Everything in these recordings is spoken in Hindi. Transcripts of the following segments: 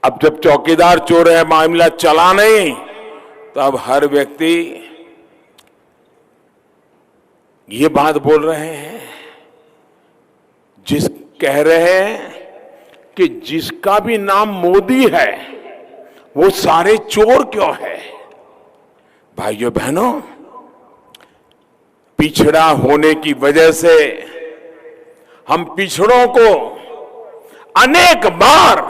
अब जब चौकीदार चोर है, मामला चला नहीं, तो अब हर व्यक्ति ये बात बोल रहे हैं, कह रहे हैं कि जिसका भी नाम मोदी है वो सारे चोर क्यों है। भाइयों बहनों, पिछड़ा होने की वजह से हम पिछड़ों को अनेक बार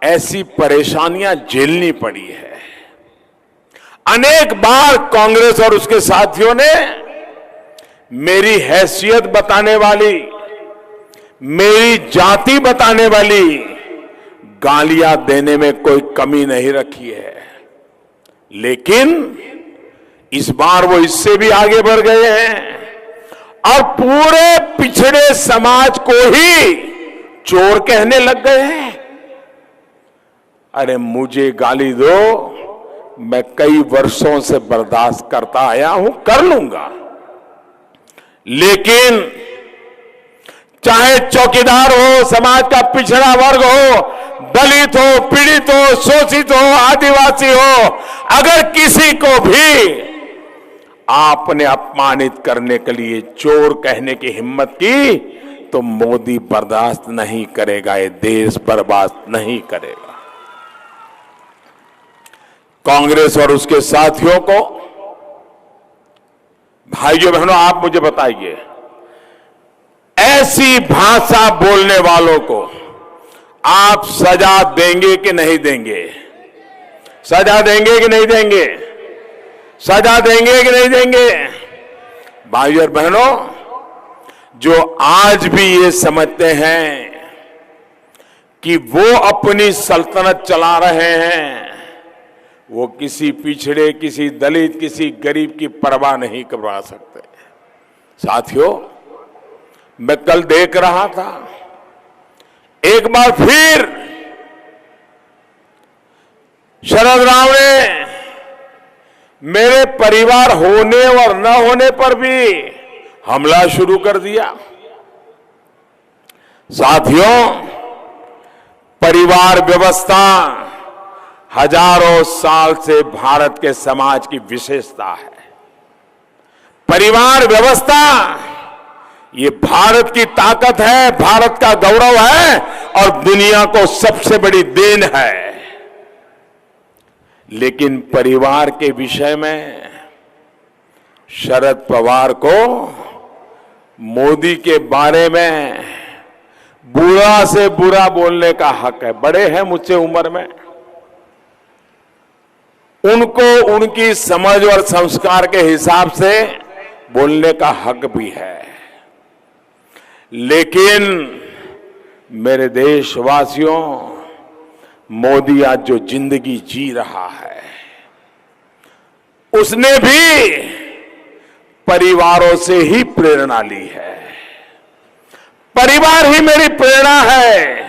ऐसी परेशानियां झेलनी पड़ी है। अनेक बार कांग्रेस और उसके साथियों ने मेरी हैसियत बताने वाली, मेरी जाति बताने वाली गालियां देने में कोई कमी नहीं रखी है, लेकिन इस बार वो इससे भी आगे बढ़ गए हैं और पूरे पिछड़े समाज को ही चोर कहने लग गए हैं। अरे मुझे गाली दो, मैं कई वर्षों से बर्दाश्त करता आया हूं, कर लूंगा, लेकिन चाहे चौकीदार हो, समाज का पिछड़ा वर्ग हो, दलित हो, पीड़ित हो, शोषित हो, आदिवासी हो, अगर किसी को भी आपने अपमानित करने के लिए चोर कहने की हिम्मत की तो मोदी बर्दाश्त नहीं करेगा, ये देश बर्बाद नहीं करेगा। कांग्रेस और उसके साथियों को, भाइयों बहनों, आप मुझे बताइए, ऐसी भाषा बोलने वालों को आप सजा देंगे कि नहीं देंगे? सजा देंगे कि नहीं देंगे? सजा देंगे कि नहीं देंगे? भाइयों और बहनों, जो आज भी ये समझते हैं कि वो अपनी सल्तनत चला रहे हैं, वो किसी पिछड़े, किसी दलित, किसी गरीब की परवाह नहीं करवा सकते। साथियों, मैं कल देख रहा था, एक बार फिर शरद राव ने मेरे परिवार होने और न होने पर भी हमला शुरू कर दिया। साथियों, परिवार व्यवस्था हजारों साल से भारत के समाज की विशेषता है। परिवार व्यवस्था ये भारत की ताकत है, भारत का गौरव है और दुनिया को सबसे बड़ी देन है। लेकिन परिवार के विषय में शरद पवार को मोदी के बारे में बुरा से बुरा बोलने का हक है। बड़े हैं मुझसे उम्र में, उनको उनकी समझ और संस्कार के हिसाब से बोलने का हक भी है, लेकिन मेरे देशवासियों, मोदी आज जो जिंदगी जी रहा है उसने भी परिवारों से ही प्रेरणा ली है। परिवार ही मेरी प्रेरणा है।